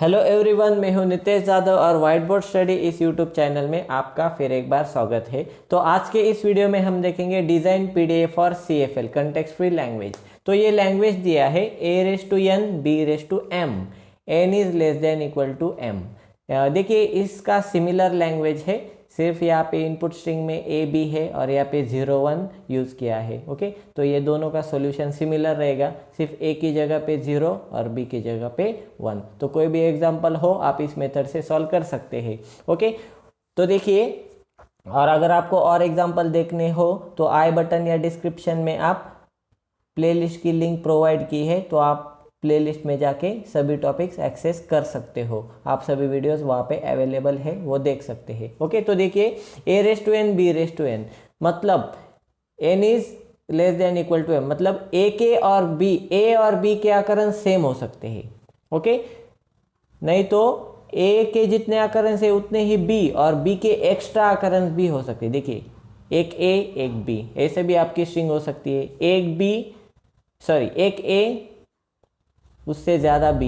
Hello everyone, मैं हूं नितेश यादव और व्हाइट बोर्ड स्टडी इस यूट्यूब चैनल में आपका फिर एक बार स्वागत है। तो आज के इस वीडियो में हम देखेंगे design PDF for CFL context free language. तो ये लैंग्वेज दिया है a⁻n b⁻m, n is less than equal to m। देखिए इसका सिमिलर लैंग्वेज है, सिर्फ यहाँ पे इनपुट स्ट्रिंग में ए बी है और यहाँ पे 0 1 यूज़ किया है। ओके, तो ये दोनों का सॉल्यूशन सिमिलर रहेगा, सिर्फ ए की जगह पे 0 और बी की जगह पे 1। तो कोई भी एग्जांपल हो आप इस मेथड से सॉल्व कर सकते हैं। ओके, तो देखिए, और अगर आपको और एग्जांपल देखने हो तो आई बटन या डिस्क्रिप्शन में आप प्लेलिस्ट की लिंक प्रोवाइड की है, तो आप प्लेलिस्ट में जाके सभी टॉपिक्स एक्सेस कर सकते हो। आप सभी वीडियोस वहाँ पे अवेलेबल है, वो देख सकते हैं। ओके, तो देखिए a⁻n b⁻n मतलब n is less than equal to m, मतलब a और b के आकरण सेम हो सकते हैं। ओके, नहीं तो a के जितने आकरण है उतने ही b और b के एक्स्ट्रा आकरण भी हो सकते हैं। देखिए एक a एक b, ऐसे भी आपकी स्ट्रिंग हो सकती है। एक a उससे ज़्यादा b,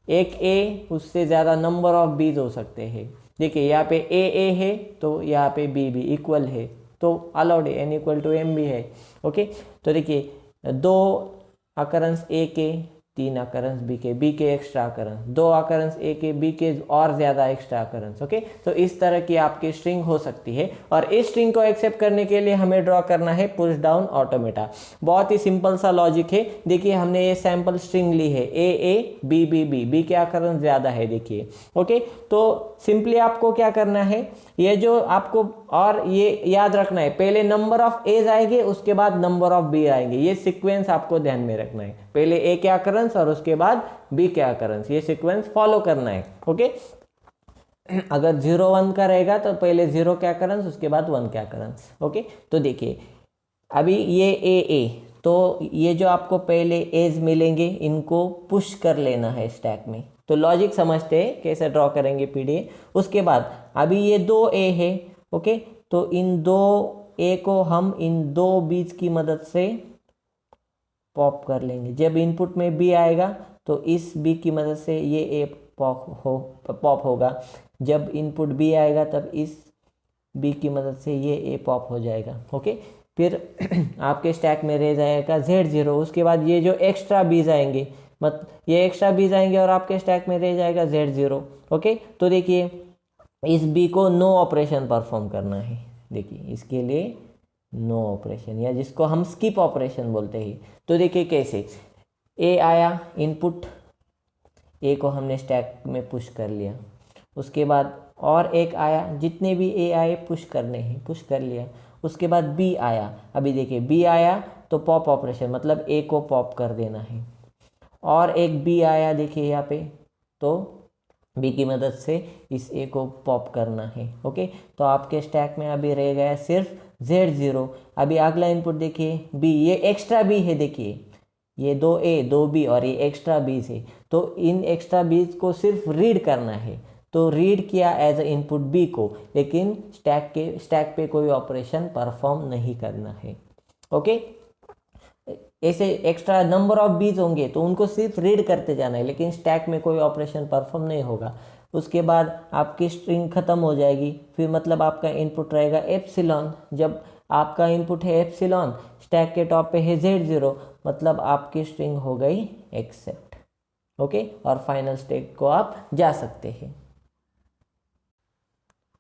एक a उससे ज़्यादा नंबर ऑफ बीज हो सकते हैं। देखिए यहाँ पे a है तो यहाँ पे b भी इक्वल है, तो अलाउड है, n इक्वल टू m भी है। ओके, तो देखिए 2 अकरंस a के, 3 अकरंस b के एक्स्ट्रा अकरंस, 2 अकरंस a के b के और ज़्यादा एक्स्ट्रा अकरंस। ओके, तो इस तरह की आपकी स्ट्रिंग हो सकती है और इस स्ट्रिंग को एक्सेप्ट करने के लिए हमें ड्रॉ करना है पुश डाउन ऑटोमेटा। बहुत ही सिंपल सा लॉजिक है। देखिए हमने ये सैम्पल स्ट्रिंग ली है a b के अकरंस ज़्यादा है। देखिए ओके, तो सिंपली आपको क्या करना है, ये जो आपको और ये याद रखना है, पहले नंबर ऑफ एज आएंगे उसके बाद नंबर ऑफ बी आएंगे। ये सीक्वेंस आपको ध्यान में रखना है, पहले ए के अकरंस और उसके बाद बी के अकरंस, ये सीक्वेंस फॉलो करना है। ओके, अगर 0 1 का रहेगा तो पहले 0 के अकरंस उसके बाद 1 के अकरंस। ओके, तो देखिए अभी ये ए, तो ये जो आपको पहले एज मिलेंगे इनको पुश कर लेना है स्टैक में। तो लॉजिक समझते हैं कैसे ड्रॉ करेंगे पीडीएफ। उसके बाद अभी ये 2 ए है। ओके, तो इन 2 ए को हम इन 2 बीज की मदद से पॉप कर लेंगे। जब इनपुट में बी आएगा तो इस बी की मदद से ये ए पॉप होगा। जब इनपुट बी आएगा तब इस बी की मदद से ये ए पॉप हो जाएगा। ओके, फिर आपके स्टैक में रह जाएगा Z0। उसके बाद ये जो एक्स्ट्रा बीज आएंगे, ये एक्स्ट्रा बीज आएंगे और आपके स्टैक में रह जाएगा Z0। ओके, तो देखिए इस बी को नो ऑपरेशन परफॉर्म करना है। देखिए इसके लिए नो ऑपरेशन, या जिसको हम स्किप ऑपरेशन बोलते हैं। तो देखिए कैसे, ए आया इनपुट, ए को हमने स्टैक में पुश कर लिया। उसके बाद और एक आया, जितने भी ए आए पुश करने हैं, पुश कर लिया। उसके बाद बी आया, अभी देखिए बी आया तो पॉप ऑपरेशन, मतलब ए को पॉप कर देना है। और एक बी आया देखिए यहाँ पे, तो बी की मदद से इस ए को पॉप करना है। ओके, तो आपके स्टैक में अभी रह गया सिर्फ Z0। अभी अगला इनपुट देखिए बी, ये एक्स्ट्रा बी है। देखिए ये 2 ए 2 बी और ये एक्स्ट्रा बीज है, तो इन एक्स्ट्रा बीज को सिर्फ रीड करना है। तो रीड किया एज अ इनपुट बी को, लेकिन स्टैक पे कोई ऑपरेशन परफॉर्म नहीं करना है। ओके, ऐसे एक्स्ट्रा नंबर ऑफ बीज होंगे तो उनको सिर्फ रीड करते जाना है, लेकिन स्टैक में कोई ऑपरेशन परफॉर्म नहीं होगा। उसके बाद आपकी स्ट्रिंग खत्म हो जाएगी। फिर मतलब आपका इनपुट रहेगा एप्सिलॉन। जब आपका इनपुट है एप्सिलॉन, स्टैक के टॉप पे है Z0, मतलब आपकी स्ट्रिंग हो गई एक्सेप्ट। ओके, और फाइनल स्टेट को आप जा सकते हैं।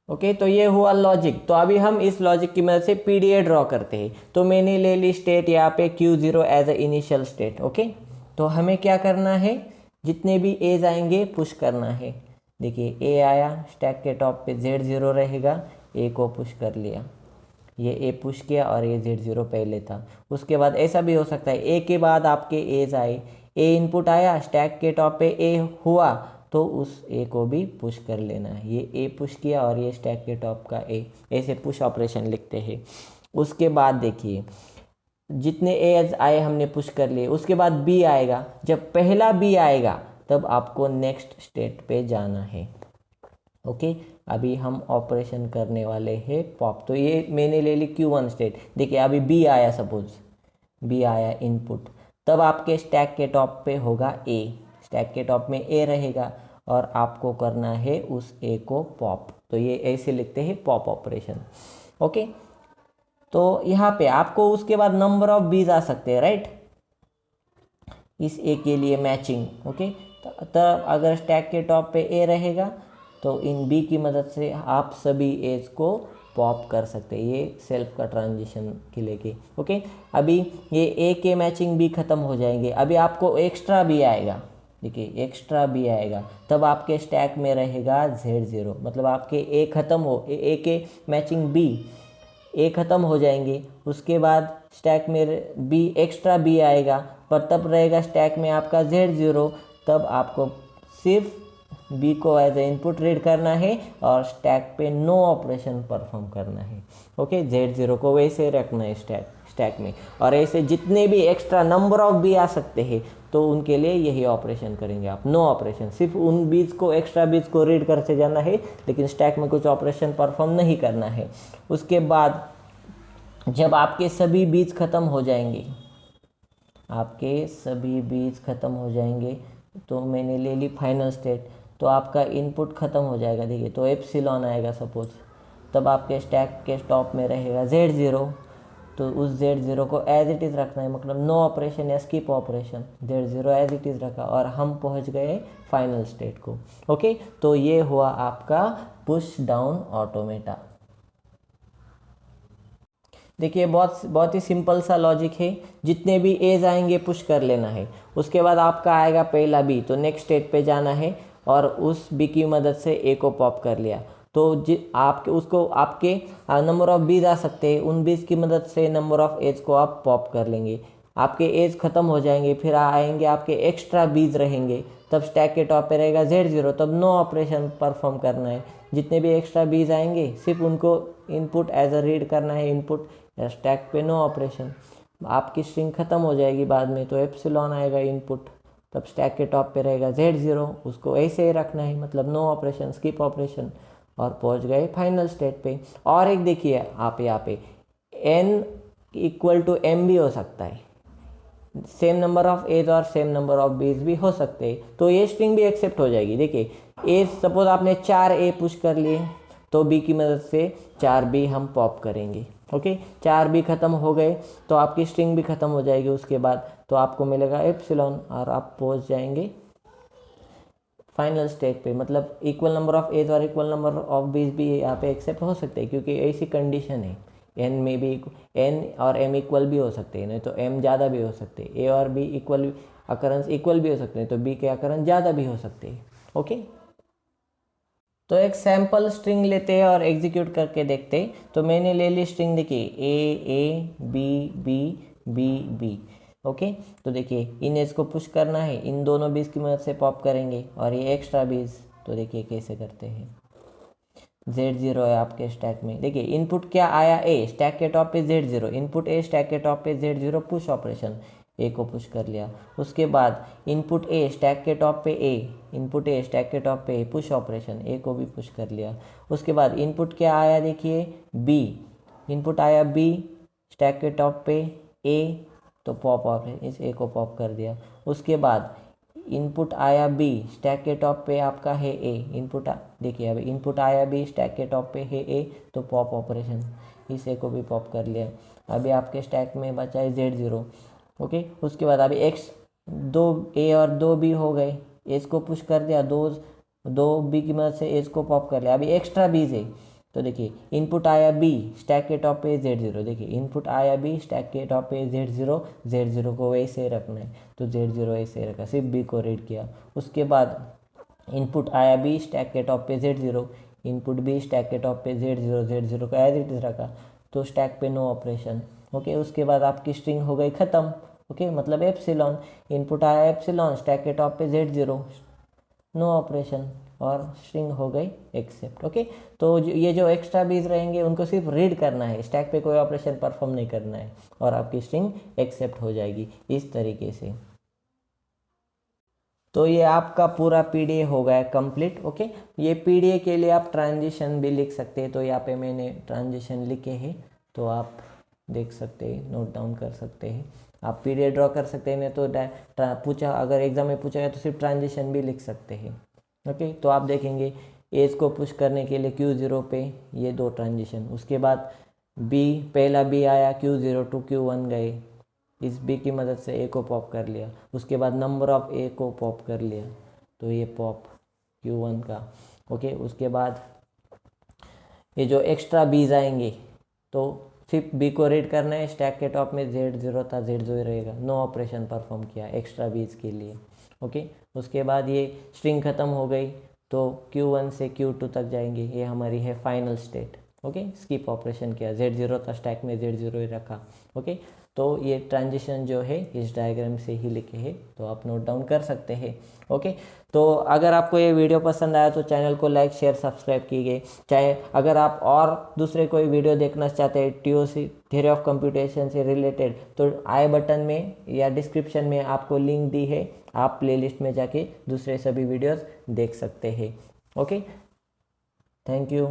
ओके, तो ये हुआ लॉजिक। तो अभी हम इस लॉजिक की मदद से पीडीए ड्रॉ करते हैं। तो मैंने ले ली स्टेट यहाँ पे Q0 as a initial state. Okay, तो हमें क्या करना है, जितने भी एज आएंगे पुश करना है। देखिए ए आया, स्टैक के टॉप पे Z0 रहेगा, ए को पुश कर लिया, ये ए पुश किया और ये Z0 पहले था। उसके बाद ऐसा भी हो सकता है ए के बाद आपके एज आए, ए इनपुट आया, स्टैक के टॉप पे ए हुआ तो उस ए को भी पुश कर लेना है। ये ए पुश किया और ये स्टैक के टॉप का ए, ऐसे पुश ऑपरेशन लिखते हैं। उसके बाद देखिए जितने एज आए हमने पुश कर लिए। उसके बाद बी आएगा, जब पहला बी आएगा तब आपको नेक्स्ट स्टेट पे जाना है। ओके, अभी हम ऑपरेशन करने वाले हैं पॉप। तो ये मैंने ले ली Q1 स्टेट। देखिए अभी बी आया, सपोज बी आया इनपुट, तब आपके स्टैक के टॉप पे होगा ए, स्टैक के टॉप में ए रहेगा और आपको करना है उस ए को पॉप, तो ये ऐसे लिखते हैं पॉप ऑपरेशन। ओके, तो यहाँ पे आपको उसके बाद नंबर ऑफ बीज आ सकते हैं, राइट, इस ए के लिए मैचिंग। ओके, तब अगर स्टैक के टॉप पे ए रहेगा तो इन बी की मदद से आप सभी एज को पॉप कर सकते हैं, ये सेल्फ का ट्रांजिशन के लेके। ओके, अभी ये ए के मैचिंग बी खत्म हो जाएंगे, अभी आपको एक्स्ट्रा बी आएगा, देखिए एक्स्ट्रा बी आएगा, तब आपके स्टैक में रहेगा Z0, मतलब आपके ए खत्म हो, ए के मैचिंग बी ए ख़त्म हो जाएंगे, उसके बाद स्टैक में बी एक्स्ट्रा बी आएगा, पर तब रहेगा स्टैक में आपका Z0, तब आपको सिर्फ बी को एज ए इनपुट रीड करना है और स्टैक पे नो ऑपरेशन परफॉर्म करना है। ओके, Z0 को वैसे रखना है स्टैक में, और ऐसे जितने भी एक्स्ट्रा नंबर ऑफ बी आ सकते हैं तो उनके लिए यही ऑपरेशन करेंगे आप, नो ऑपरेशन, सिर्फ उन बीज को, एक्स्ट्रा बीज को रीड करते जाना है, लेकिन स्टैक में कुछ ऑपरेशन परफॉर्म नहीं करना है। उसके बाद जब आपके सभी बीज खत्म हो जाएंगे, आपके सभी बीज खत्म हो जाएंगे, तो मैंने ले ली फाइनल स्टेट, तो आपका इनपुट खत्म हो जाएगा, देखिए, तो एप्सिलॉन आएगा सपोज, तब आपके स्टैक के टॉप में रहेगा Z0, तो उस Z0 को एज इट इज़ रखना है, मतलब नो ऑपरेशन या skip operation, Z0 as it is रखा और हम पहुंच गए फाइनल स्टेट को। ओके, तो ये हुआ आपका पुश डाउन ऑटोमेटा। देखिए बहुत ही सिंपल सा लॉजिक है, जितने भी एज आएंगे पुश कर लेना है, उसके बाद आपका आएगा पहला बी, तो नेक्स्ट स्टेट पे जाना है और उस बी की मदद से ए को पॉप कर लिया, तो आपके उसको आपके नंबर ऑफ बीज आ सकते हैं, उन बीज की मदद से नंबर ऑफ एज को आप पॉप कर लेंगे, आपके एज ख़त्म हो जाएंगे, फिर आएंगे आपके एक्स्ट्रा बीज रहेंगे, तब स्टैक के टॉप पे रहेगा Z0, तब नो ऑपरेशन परफॉर्म करना है, जितने भी एक्स्ट्रा बीज आएंगे सिर्फ उनको इनपुट एज अ रीड करना है, इनपुट या स्टैक पे नो ऑपरेशन। आपकी स्ट्रिंग ख़त्म हो जाएगी बाद में, तो एप्सिलॉन आएगा इनपुट, तब स्टैक के टॉप पे रहेगा Z0, उसको ऐसे ही रखना है, मतलब नो ऑपरेशन, स्किप ऑपरेशन, और पहुंच गए फाइनल स्टेट पे। और एक देखिए आप यहाँ पे n इक्वल टू m भी हो सकता है, सेम नंबर ऑफ एज और सेम नंबर ऑफ बीज भी हो सकते हैं, तो ये स्ट्रिंग भी एक्सेप्ट हो जाएगी। देखिए एज सपोज आपने 4 ए पुश कर लिए, तो बी की मदद से 4 बी हम पॉप करेंगे। ओके, 4 बी खत्म हो गए तो आपकी स्ट्रिंग भी खत्म हो जाएगी उसके बाद, तो आपको मिलेगा एप्सिलॉन और आप पहुंच जाएंगे फाइनल स्टेट पे, मतलब इक्वल नंबर ऑफ एज और इक्वल नंबर ऑफ बीज भी यहाँ पे एक्सेप्ट हो सकते हैं, क्योंकि ऐसी कंडीशन है, एन में भी एन और एम इक्वल भी हो सकते हैं, नहीं तो एम ज़्यादा भी हो सकते हैं, ए और बी इक्वल अकरेंस इक्वल भी हो सकते हैं, तो बी के अकरेंस ज़्यादा भी हो सकते हैं। ओके, तो एक सैम्पल स्ट्रिंग लेते हैं और एग्जीक्यूट करके देखते हैं। तो मैंने ले ली स्ट्रिंग, देखिए A B B B B. Okay, तो देखिए इन एज को पुश करना है, इन दोनों बीज की मदद से पॉप करेंगे, और ये एक्स्ट्रा बीज, तो देखिए कैसे करते हैं। Z0 है आपके स्टैक में, देखिए इनपुट क्या आया ए, स्टैक के टॉप पे Z0, इनपुट ए, स्टैक के टॉप पे Z0, पुश ऑपरेशन, ए को पुश कर लिया। उसके बाद इनपुट ए, स्टैक के टॉप पे ए, इनपुट ए, स्टैक के टॉप पे ए, पुश ऑपरेशन, ए को भी पुश कर लिया। उसके बाद इनपुट क्या आया, देखिए बी, इनपुट आया बी, स्टैक के टॉप पे ए, तो पॉप ऑपरेशन, इस ए को पॉप कर दिया। उसके बाद इनपुट आया बी, स्टैक के टॉप पे आपका है ए, इनपुट देखिए अभी इनपुट आया बी, स्टैक के टॉप पे है ए, तो पॉप ऑपरेशन, इस ए को भी पॉप कर लिया। अभी आपके स्टैक में बचा है Z0। ओके, उसके बाद अभी एक्स, 2 ए और 2 बी हो गए, एज को पुश कर दिया, 2 बी की मदद से एज को पॉप कर लिया। अभी एक्स्ट्रा बीज है, तो देखिए इनपुट आया बी, स्टैक के टॉप पे Z0, देखिए इनपुट आया बी, स्टैक के टॉप पे Z0 को वैसे रखना है, तो Z0 ऐसे रखा, सिर्फ बी को रीड किया। उसके बाद इनपुट आया बी, स्टैक के टॉप पे Z0, इनपुट बी, स्टैक के टॉप पे Z0 को एज इट इज रखा, तो स्टैक पे नो ऑपरेशन। ओके, उसके बाद आपकी स्ट्रिंग हो गई ख़त्म। ओके, मतलब एप्सिलॉन, इनपुट आया एप्सिलॉन, स्टैक के टॉप पे Z0, नो ऑपरेशन, और स्ट्रिंग हो गई एक्सेप्ट। ओके, तो ये जो एक्स्ट्रा बीज रहेंगे उनको सिर्फ रीड करना है, स्टैक पे कोई ऑपरेशन परफॉर्म नहीं करना है, और आपकी स्ट्रिंग एक्सेप्ट हो जाएगी इस तरीके से। तो ये आपका पूरा पीडीए हो गया कंप्लीट। ओके, ये पीडीए के लिए आप ट्रांजिशन भी लिख सकते हैं, तो यहाँ पे मैंने ट्रांजिशन लिखे हैं, तो आप देख सकते हैं, नोट डाउन कर सकते हैं। आप पीरियड ड्रॉ कर सकते हैं, नहीं तो पूछा अगर एग्जाम में पूछा गया तो सिर्फ ट्रांजिशन भी लिख सकते हैं। ओके, तो आप देखेंगे एज को पुश करने के लिए Q0 पे ये 2 ट्रांजिशन, उसके बाद बी, पहला बी आया Q0 टू Q1 गए, इस बी की मदद से ए को पॉप कर लिया, उसके बाद नंबर ऑफ ए को पॉप कर लिया, तो ये पॉप Q1 का। ओके, उसके बाद ये जो एक्स्ट्रा बीज आएंगे तो सिर्फ बी को रीड करना है, स्टैक के टॉप में Z0 था, Z0 रहेगा, नो ऑपरेशन परफॉर्म किया एक्स्ट्रा बीज के लिए। ओके, उसके बाद ये स्ट्रिंग ख़त्म हो गई तो Q1 से Q2 तक जाएंगे, ये हमारी है final state. Okay, skip operation किया, Z0 था स्टैक में, Z0 ही रखा। ओके, तो ये ट्रांजिशन जो है इस डायग्राम से ही लिखे हैं, तो आप नोट डाउन कर सकते हैं। ओके, तो अगर आपको ये वीडियो पसंद आया तो चैनल को लाइक शेयर सब्सक्राइब कीजिए। चाहे अगर आप और दूसरे कोई वीडियो देखना चाहते हैं TOC थ्योरी ऑफ कंप्यूटेशन से रिलेटेड, तो आई बटन में या डिस्क्रिप्शन में आपको लिंक दी है, आप प्लेलिस्ट में जाके दूसरे सभी वीडियोस देख सकते हैं। Okay, thank you.